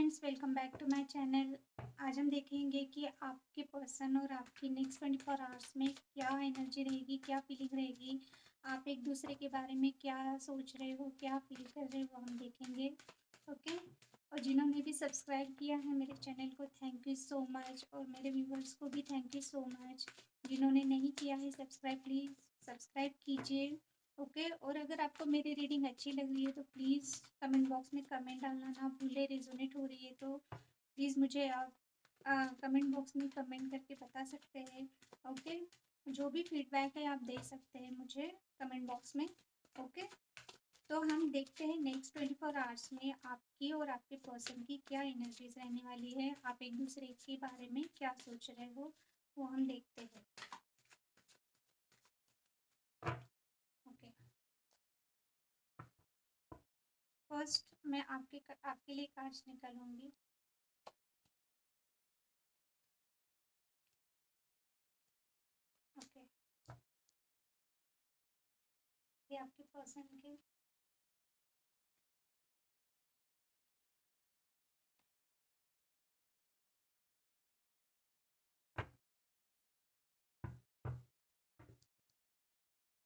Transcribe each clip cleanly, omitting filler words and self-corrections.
Friends, welcome back to my channel. आज हम देखेंगे कि आपके पर्सन और आपकी नेक्स्ट 24 आवर्स में क्या एनर्जी रहेगी, क्या फीलिंग रहेगी, आप एक दूसरे के बारे में क्या सोच रहे हो, क्या फील कर रहे हो, वो हम देखेंगे। ओके। और जिन्होंने भी सब्सक्राइब किया है मेरे चैनल को, थैंक यू सो मच। और मेरे व्यूवर्स को भी थैंक यू सो मच। जिन्होंने नहीं किया है सब्सक्राइब, प्लीज़ सब्सक्राइब कीजिए। ओके। और अगर आपको मेरी रीडिंग अच्छी लग रही है तो प्लीज़ कमेंट बॉक्स में कमेंट डालना ना भूले। रेजोनेट हो रही है तो प्लीज़ मुझे आप कमेंट बॉक्स में कमेंट करके बता सकते हैं। ओके। जो भी फीडबैक है आप दे सकते हैं मुझे कमेंट बॉक्स में। ओके। तो हम देखते हैं नेक्स्ट 24 आवर्स में आपकी और आपके पर्सन की क्या एनर्जीज रहने वाली है, आप एक दूसरे के बारे में क्या सोच रहे हो, वो हम देखते हैं। ओके। फर्स्ट मैं आपके लिए कार्ड्स निकालूंगी। ओके। ये आपके पर्सन के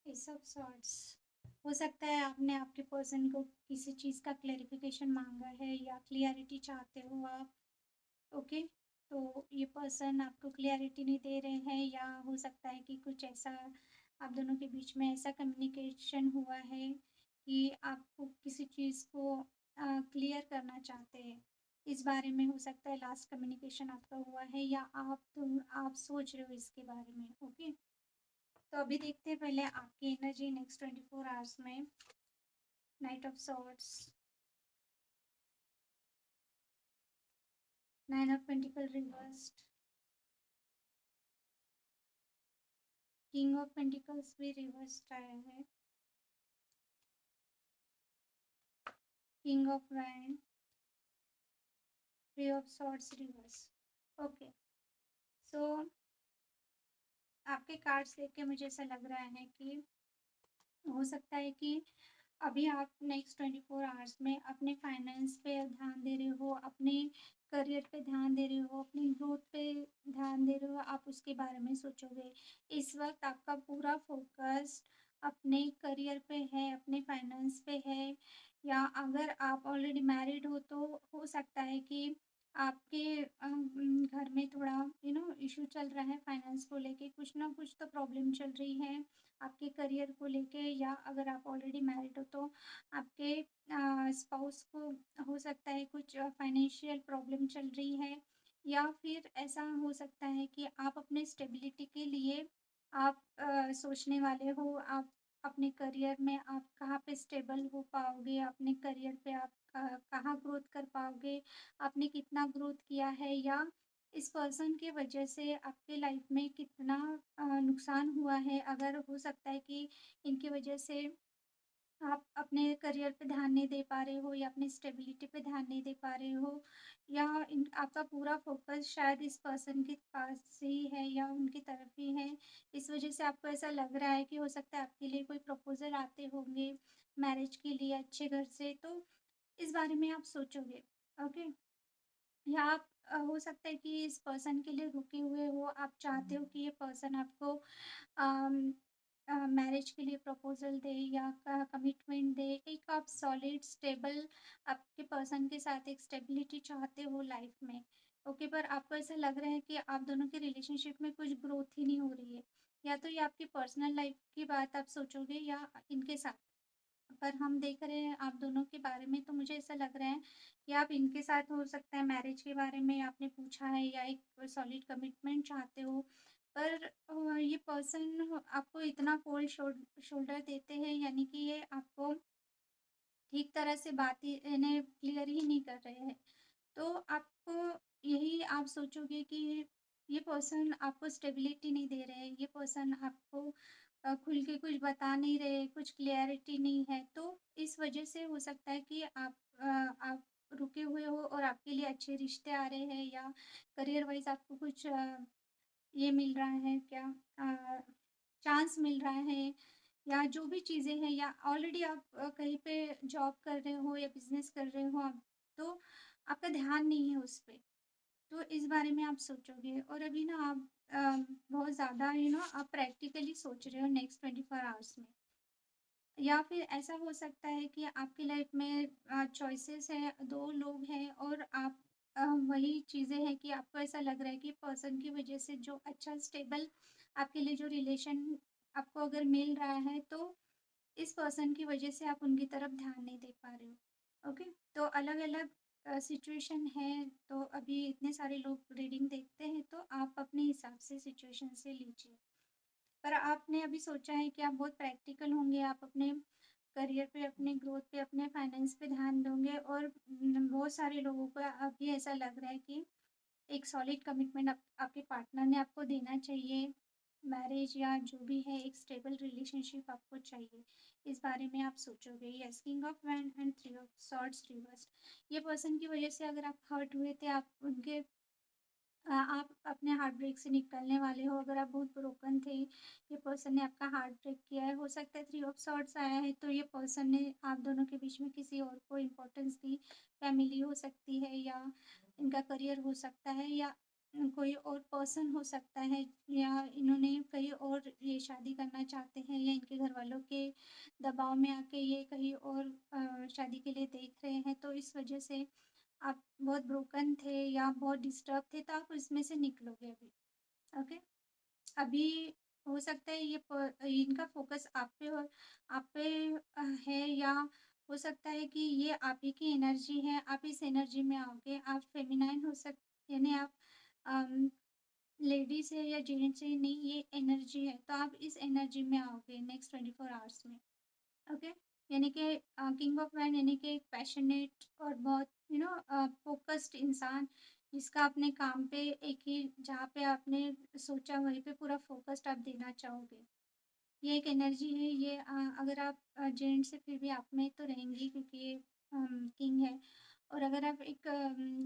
एस ऑफ सॉर्ड्स। हो सकता है आपने आपके पर्सन को किसी चीज़ का क्लैरिफिकेशन मांगा है या क्लियरिटी चाहते हो आप। ओके। तो ये पर्सन आपको क्लियरिटी नहीं दे रहे हैं, या हो सकता है कि कुछ ऐसा आप दोनों के बीच में ऐसा कम्युनिकेशन हुआ है कि आपको किसी चीज़ को क्लियर करना चाहते हैं। इस बारे में हो सकता है लास्ट कम्युनिकेशन आपका हुआ है, या आप सोच रहे हो इसके बारे में। ओके। तो अभी देखते हैं पहले आपकी एनर्जी नेक्स्ट 24 आवर्स में। Knight of swords, nine of pentacle reversed, king of pentacles भी रिवर्स्ड आया है, king of wand, three of swords reverse. Okay. So आपके कार्ड्स देख के मुझे ऐसा लग रहा है कि हो सकता है कि अभी आप नेक्स्ट 24 आवर्स में अपने फाइनेंस पे ध्यान दे रहे हो, अपने करियर पे ध्यान दे रहे हो, अपनी ग्रोथ पे ध्यान दे रहे हो, आप उसके बारे में सोचोगे। इस वक्त आपका पूरा फोकस अपने करियर पे है, अपने फाइनेंस पे है। या अगर आप ऑलरेडी मैरिड हो तो हो सकता है कि आपके घर में थोड़ा इशू चल रहा है फाइनेंस को लेके, कुछ ना कुछ तो प्रॉब्लम चल रही है आपके करियर को लेके। या अगर आप ऑलरेडी मैरिड हो तो आपके स्पाउस को हो सकता है कुछ फाइनेंशियल प्रॉब्लम चल रही है। या फिर ऐसा हो सकता है कि आप अपने स्टेबिलिटी के लिए आप सोचने वाले हो, आप अपने करियर में आप कहाँ पे स्टेबल हो पाओगे, अपने करियर पे आप कहाँ ग्रोथ कर पाओगे, आपने कितना ग्रोथ किया है, या इस पर्सन की वजह से आपके लाइफ में कितना नुकसान हुआ है। अगर हो सकता है कि इनकी वजह से आप अपने करियर पे ध्यान नहीं दे पा रहे हो, या अपनी स्टेबिलिटी पे ध्यान नहीं दे पा रहे हो, या इन आपका पूरा फोकस शायद इस पर्सन के पास ही है या उनकी तरफ ही है। इस वजह से आपको ऐसा लग रहा है कि हो सकता है आपके लिए कोई प्रपोज़ल आते होंगे मैरिज के लिए अच्छे घर से, तो इस बारे में आप सोचोगे। ओके। या आप हो सकता है कि इस पर्सन के लिए रुके हुए हो, आप चाहते हो कि ये पर्सन आपको मैरिज के लिए प्रपोज़ल दे या कमिटमेंट दे। एक आप सॉलिड स्टेबल आपके पर्सन के साथ एक स्टेबिलिटी चाहते हो लाइफ में। ओके। पर आपको ऐसा लग रहा है कि आप दोनों के रिलेशनशिप में कुछ ग्रोथ ही नहीं हो रही है। या तो ये आपकी पर्सनल लाइफ की बात आप सोचोगे या इनके साथ। पर हम देख रहे हैं आप दोनों के बारे में, तो मुझे ऐसा लग रहा है कि आप इनके साथ हो सकता है मैरिज के बारे में आपने पूछा है, या एक सॉलिड कमिटमेंट चाहते हो। पर ये पर्सन आपको इतना कोल्ड शोल्डर देते हैं, यानी कि ये आपको ठीक तरह से बात ही इन्हें क्लियर ही नहीं कर रहे हैं। तो आपको यही आप सोचोगे कि ये पर्सन आपको स्टेबिलिटी नहीं दे रहे हैं, ये पर्सन आपको खुल के कुछ बता नहीं रहे, कुछ क्लियरिटी नहीं है। तो इस वजह से हो सकता है कि आप रुके हुए हो और आपके लिए अच्छे रिश्ते आ रहे हैं, या करियर वाइज़ आपको कुछ ये मिल रहा है क्या, चांस मिल रहा है, या जो भी चीज़ें हैं, या ऑलरेडी आप कहीं पे जॉब कर रहे हो या बिज़नेस कर रहे हो आप, तो आपका ध्यान नहीं है उस पे। तो इस बारे में आप सोचोगे और अभी ना आप बहुत ज़्यादा आप प्रैक्टिकली सोच रहे हो नेक्स्ट 24 आवर्स में। या फिर ऐसा हो सकता है कि आपकी लाइफ में चॉइसेस है, 2 लोग हैं और आप वही चीज़ें हैं कि आपको ऐसा लग रहा है कि पर्सन की वज़ह से जो अच्छा स्टेबल आपके लिए जो रिलेशन आपको अगर मिल रहा है, तो इस पर्सन की वज़ह से आप उनकी तरफ ध्यान नहीं दे पा रहे हो। ओके? तो अलग-अलग सिचुएशन है, तो अभी इतने सारे लोग रीडिंग देखते हैं, तो आप अपने हिसाब से सिचुएशन से लीजिए। पर आपने अभी सोचा है कि आप बहुत प्रैक्टिकल होंगे, आप अपने करियर पे, अपने ग्रोथ पे, अपने फाइनेंस पे ध्यान दोगे और बहुत सारे लोगों को अभी ऐसा लग रहा है कि एक सॉलिड कमिटमेंट आपके पार्टनर ने आपको देना चाहिए। मैरिज या जो भी है एक स्टेबल रिलेशनशिप आपको चाहिए। इस बारे में आप सोचोगे। Yes, king of wand and three of swords reversed. ये पर्सन की वजह से अगर आप हर्ट हुए थे, आप उनके आप अपने हार्ट ब्रेक से निकलने वाले हो, अगर आप बहुत ब्रोकन थे, ये पर्सन ने आपका हार्ट ब्रेक किया है, हो सकता है थ्री ऑफ सॉर्ड्स आया है, तो ये पर्सन ने आप दोनों के बीच में किसी और को इम्पोर्टेंस दी, फैमिली हो सकती है या इनका करियर हो सकता है या कोई और पर्सन हो सकता है या इन्होंने कहीं और ये शादी करना चाहते हैं या इनके घर वालों के दबाव में आके ये कहीं और शादी के लिए देख रहे हैं, तो इस वजह से आप बहुत ब्रोकन थे या बहुत डिस्टर्ब थे, तो आप इसमें से निकलोगे अभी। ओके? अभी हो सकता है इनका फ़ोकस आप पे है या हो सकता है कि ये आप ही की एनर्जी है, आप इस एनर्जी में आओगे, आप फेमिनाइन हो सक यानी आप अम, लेडीज़ है या जेंट्स है, नहीं ये एनर्जी है, तो आप इस एनर्जी में आओगे नेक्स्ट 24 आवर्स में। ओके, यानी कि किंग ऑफ वैन यानी कि एक पैशनेट और बहुत फोकस्ड इंसान जिसका अपने काम पे एक ही जहाँ पे आपने सोचा वहीं पे पूरा फोकस्ड आप देना चाहोगे। ये एक एनर्जी है, ये अगर आप जेंट्स से फिर भी आप में तो रहेंगी क्योंकि ये किंग है और अगर आप एक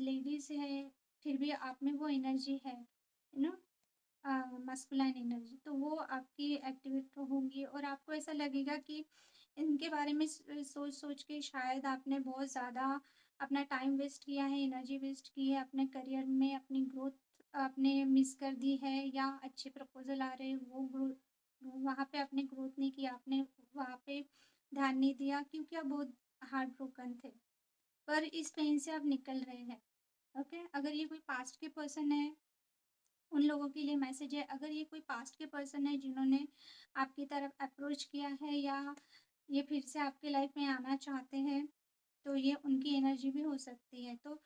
लेडीज है फिर भी आप में वो एनर्जी है, यू नो मस्कुलाइन एनर्जी, तो वो आपकी एक्टिवेट होंगी और आपको ऐसा लगेगा कि इनके बारे में सोच-सोच के शायद आपने बहुत ज़्यादा अपना टाइम वेस्ट किया है, एनर्जी वेस्ट की है, अपने करियर में अपनी ग्रोथ आपने मिस कर दी है या अच्छे प्रपोज़ल आ रहे हैं, वो ग्रोथ वहाँ पे आपने ग्रोथ नहीं किया, आपने वहाँ पे ध्यान नहीं दिया क्योंकि आप बहुत हार्ट ब्रोकन थे। पर इस पेन से आप निकल रहे हैं, ओके? अगर ये कोई पास्ट के पर्सन है उन लोगों के लिए मैसेज है, अगर ये कोई पास्ट के पर्सन है जिन्होंने आपकी तरफ अप्रोच किया है या ये फिर से आपकी लाइफ में आना चाहते हैं, तो ये उनकी एनर्जी भी हो सकती है। तो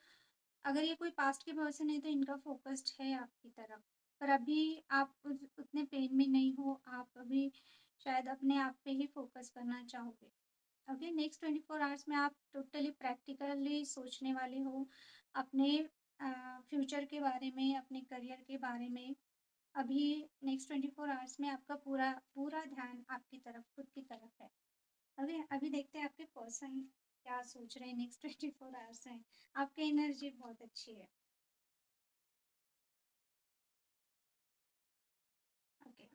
अगर ये कोई पास्ट के पर्सन है तो इनका फ़ोकस्ड है आपकी तरफ। पर अभी आप उतने पेन में नहीं हो, आप अभी शायद अपने आप पे ही फ़ोकस करना चाहोगे। ओके, नेक्स्ट 24 आवर्स में आप टोटली प्रैक्टिकली सोचने वाले हो अपने फ्यूचर के बारे में, अपने करियर के बारे में। अभी नेक्स्ट 24 आवर्स में आपका पूरा पूरा ध्यान आपकी तरफ, खुद की तरफ है। अभी अभी देखते हैं आपके पर्सन क्या सोच रहे हैं नेक्स्ट 24 आवर्स में। आपकी एनर्जी बहुत अच्छी है। ओके,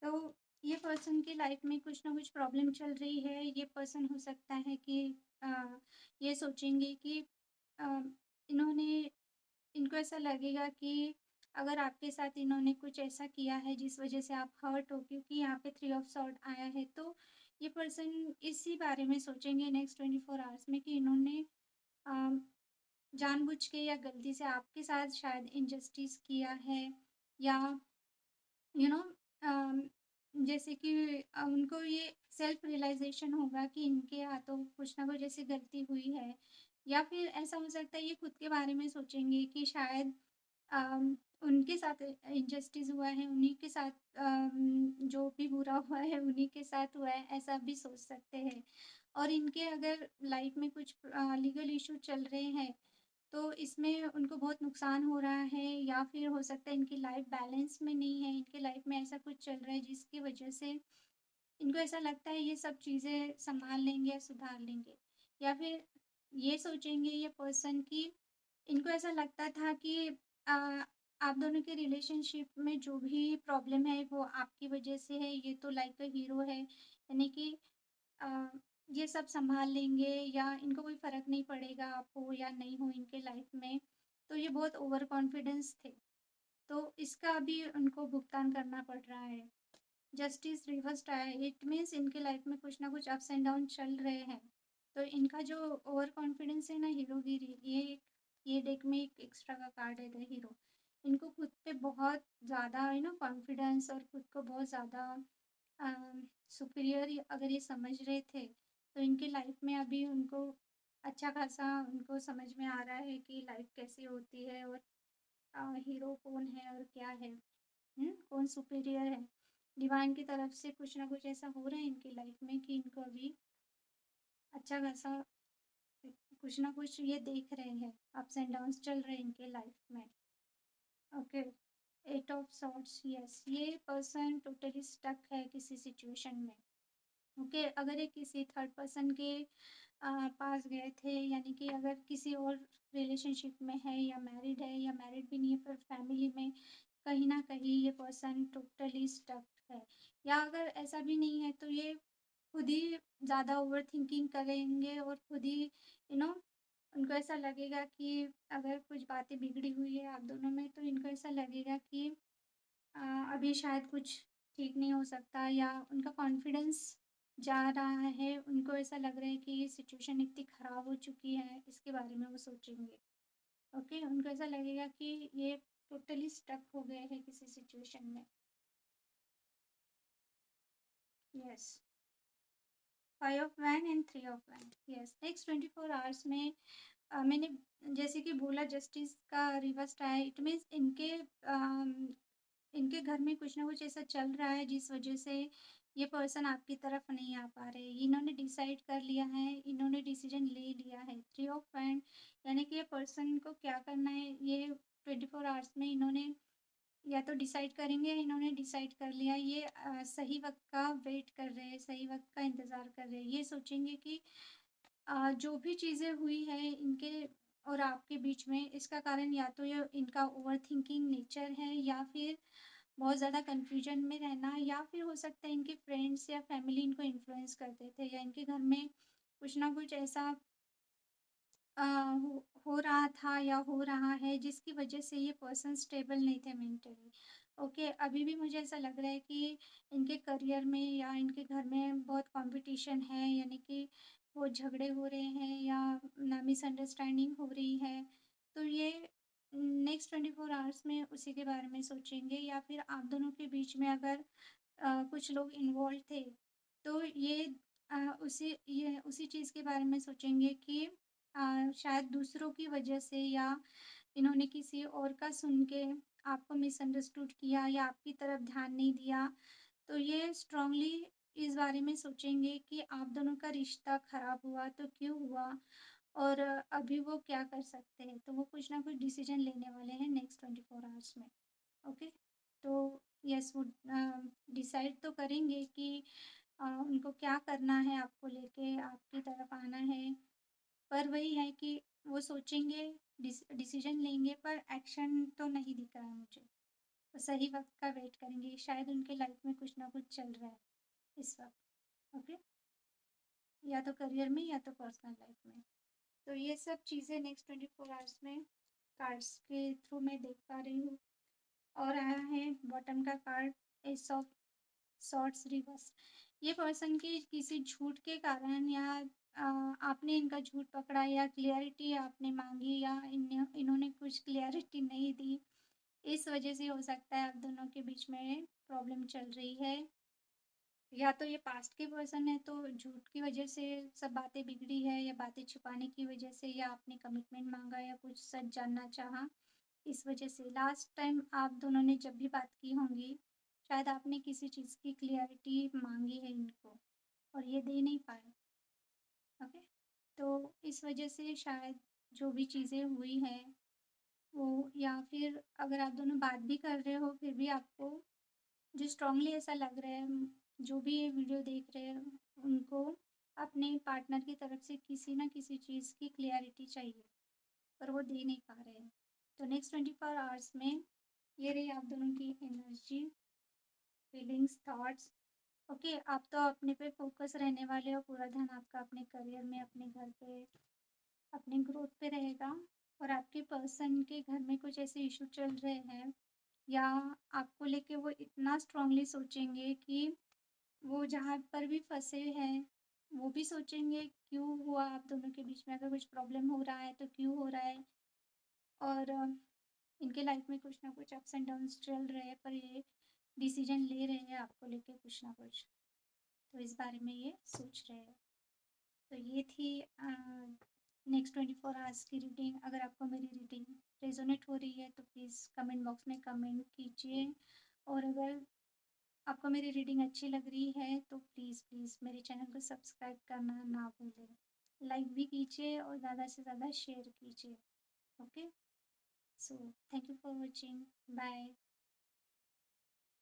तो ये पर्सन की लाइफ में कुछ ना कुछ प्रॉब्लम चल रही है। ये पर्सन हो सकता है कि अ, ये सोचेंगे कि अ, इन्होंने इनको ऐसा लगेगा कि अगर आपके साथ इन्होंने कुछ ऐसा किया है जिस वजह से आप हर्ट हो क्योंकि यहाँ पे थ्री ऑफ सॉर्ड आया है, तो ये पर्सन इसी बारे में सोचेंगे नेक्स्ट 24 आवर्स में कि इन्होंने अम, जानबूझ के या गलती से आपके साथ शायद इनजस्टिस किया है या यू नो जैसे कि उनको ये सेल्फ रियलाइजेशन होगा कि इनके हाथों कुछ ना कुछ ऐसी गलती हुई है या फिर ऐसा हो सकता है ये खुद के बारे में सोचेंगे कि शायद उनके साथ इनजस्टिस हुआ है, उन्हीं के साथ जो भी बुरा हुआ है उन्हीं के साथ हुआ है, ऐसा भी सोच सकते हैं। और इनके अगर लाइफ में कुछ लीगल इश्यू चल रहे हैं, तो इसमें उनको बहुत नुकसान हो रहा है या फिर हो सकता है इनकी लाइफ बैलेंस में नहीं है, इनके लाइफ में ऐसा कुछ चल रहा है जिसकी वजह से इनको ऐसा लगता है ये सब चीज़ें सँभाल लेंगे या सुधार लेंगे। या फिर ये सोचेंगे ये पर्सन कि इनको ऐसा लगता था कि अ, आप दोनों के रिलेशनशिप में जो भी प्रॉब्लम है वो आपकी वजह से है, ये तो लाइक अ हीरो है। यानी कि ये सब सँभाल लेंगे या इनको कोई फ़र्क नहीं पड़ेगा आप हो या नहीं हो इनके लाइफ़ में। तो ये बहुत ओवर कॉन्फिडेंस थे। तो इसका भी उनको भुगतान करना पड़ रहा है। जस्टिस रिवर्स्ड आया है, इट मीन्स इनके लाइफ़ में कुछ ना कुछ अप्स एंड डाउन चल रहे हैं। तो इनका जो ओवर कॉन्फिडेंस है ना हीरोगिरी, ये डेक में एक एक्स्ट्रा का कार्ड है द हीरो। इनको खुद पे बहुत ज़्यादा कॉन्फिडेंस और खुद को बहुत ज़्यादा सुपीरियर अगर ये समझ रहे थे, तो इनकी लाइफ में अभी उनको अच्छा खासा उनको समझ में आ रहा है कि लाइफ कैसी होती है और हीरो कौन है और क्या है, कौन सुपीरियर है। डिवाइन की तरफ से कुछ ना कुछ ऐसा हो रहा है इनकी लाइफ में कि इनको अभी अच्छा खासा कुछ ना कुछ ये देख रहे हैं, अप्स एंड डाउन्स चल रहे हैं इनके लाइफ में। Okay, out of sorts, yes, ये पर्सन टोटली स्टक है किसी सिचुएशन में। ओके, अगर ये किसी थर्ड पर्सन के पास गए थे, यानी कि अगर किसी और रिलेशनशिप में है या मैरिड भी नहीं है पर फैमिली में कहीं न कहीं ये पर्सन टोटली स्टक है। या अगर ऐसा भी नहीं है तो ये खुद ही ज़्यादा ओवरथिंकिंग करेंगे और खुद ही यू नो उनको ऐसा लगेगा कि अगर कुछ बातें बिगड़ी हुई है आप दोनों में तो इनको ऐसा लगेगा कि अ, अभी शायद कुछ ठीक नहीं हो सकता या उनका कॉन्फिडेंस जा रहा है, उनको ऐसा लग रहा है कि ये सिचुएशन इतनी ख़राब हो चुकी है, इसके बारे में वो सोचेंगे। ओके, उनको ऐसा लगेगा कि ये टोटली स्टक हो गए हैं किसी सिचुएशन में। Yes, 5 of one and 3 of one. Yes, next 24 hours में मैंने जैसे कि बोला जस्टिस का रिवर्स आया, इट मीन्स इनके घर में कुछ ना कुछ ऐसा चल रहा है जिस वजह से ये पर्सन आपकी तरफ नहीं आ पा रहे। इन्होंने डिसाइड कर लिया है, इन्होंने डिसीजन ले लिया है। 3 ऑफ हैंड, यानी कि ये पर्सन को क्या करना है, ये 24 आवर्स में इन्होंने या तो डिसाइड करेंगे, इन्होंने डिसाइड कर लिया, ये सही वक़्त का वेट कर रहे हैं, सही वक़्त का इंतज़ार कर रहे हैं। ये सोचेंगे कि जो भी चीज़ें हुई हैं इनके और आपके बीच में, इसका कारण या तो ये इनका ओवरथिंकिंग नेचर है या फिर बहुत ज़्यादा कन्फ्यूजन में रहना, या फिर हो सकता है इनके फ्रेंड्स या फैमिली इनको इन्फ्लुएंस करते थे या इनके घर में कुछ ना कुछ ऐसा हो रहा था या हो रहा है जिसकी वजह से ये पर्सन स्टेबल नहीं थे मेंटली। ओके, अभी भी मुझे ऐसा लग रहा है कि इनके करियर में या इनके घर में बहुत कंपटीशन है, यानी कि वो झगड़े हो रहे हैं या ना मिसअंडरस्टैंडिंग हो रही है। तो ये नेक्स्ट 24 आवर्स में उसी के बारे में सोचेंगे, या फिर आप दोनों के बीच में अगर कुछ लोग इन्वॉल्व थे, तो ये उसी चीज़ के बारे में सोचेंगे कि शायद दूसरों की वजह से या इन्होंने किसी और का सुन के आपको मिसअंडरस्टूड किया या आपकी तरफ ध्यान नहीं दिया। तो ये स्ट्रांगली इस बारे में सोचेंगे कि आप दोनों का रिश्ता खराब हुआ तो क्यों हुआ और अभी वो क्या कर सकते हैं। तो वो कुछ ना कुछ डिसीजन लेने वाले हैं नेक्स्ट 24 आवर्स में। ओके, तो यस, वो डिसाइड तो करेंगे कि उनको क्या करना है, आपको लेके आपकी तरफ आना है। पर वही है कि वो सोचेंगे, डिसीजन लेंगे पर एक्शन तो नहीं दिख रहा है मुझे। वो सही वक़्त का वेट करेंगे, शायद उनके लाइफ में कुछ ना कुछ चल रहा है इस वक़्त। ओके? या तो करियर में या तो पर्सनल लाइफ में। तो ये सब चीज़ें नेक्स्ट 24 आवर्स में कार्ड्स के थ्रू मैं देख पा रही हूँ। और आया है बॉटम का card, S of swords reverse. ये पर्सन के किसी झूठ के कारण या आपने इनका झूठ पकड़ा या क्लियरिटी आपने माँगी या इन्होंने कुछ क्लियरिटी नहीं दी, इस वजह से हो सकता है आप दोनों के बीच में प्रॉब्लम चल रही है। या तो ये पास्ट के पर्सन है तो झूठ की वजह से सब बातें बिगड़ी है, या बातें छुपाने की वजह से, या आपने कमिटमेंट माँगा या कुछ सच जानना चाहा, इस वजह से। लास्ट टाइम आप दोनों ने जब भी बात की होंगी, शायद आपने किसी चीज़ की क्लियरिटी माँगी है इनको और ये दे नहीं पाए। ओके? तो इस वजह से शायद जो भी चीज़ें हुई हैं, वो, या फिर अगर आप दोनों बात भी कर रहे हो फिर भी आपको जो स्ट्रांगली ऐसा लग रहा है, जो भी ये वीडियो देख रहे हैं, उनको अपने पार्टनर की तरफ से किसी न किसी चीज़ की क्लियरिटी चाहिए, पर वो दे नहीं पा रहे हैं। तो नेक्स्ट 24 आवर्स में ये रही आप दोनों की एनर्जी, फीलिंग्स, थॉट्स। ओके, आप तो अपने पे फ़ोकस रहने वाले हो, पूरा ध्यान आपका अपने करियर में, अपने घर पे, अपने ग्रोथ पे रहेगा और आपके पर्सन के घर में कुछ ऐसे इश्यू चल रहे हैं या आपको लेके वो इतना स्ट्रांगली सोचेंगे कि वो जहाँ पर भी फँसे हैं, वो भी सोचेंगे क्यों हुआ आप दोनों के बीच में, अगर कुछ प्रॉब्लम हो रहा है तो क्यों हो रहा है और इनके लाइफ में कुछ ना कुछ अप्स एंड डाउन्स चल रहे हैं पर ये डिसीजन ले रहे हैं आपको लेके कुछ ना कुछ, तो इस बारे में ये सोच रहे हैं। तो ये थी नेक्स्ट 24 आवर्स की रीडिंग। अगर आपको मेरी रीडिंग रेजोनेट हो रही है तो प्लीज़ कमेंट बॉक्स में कमेंट कीजिए और अगर आपको मेरी रीडिंग अच्छी लग रही है तो प्लीज़ प्लीज़ मेरे चैनल को सब्सक्राइब करना ना भूलें, लाइक भी कीजिए और ज़्यादा से ज़्यादा शेयर कीजिए। Okay, so thank you for watching, bye.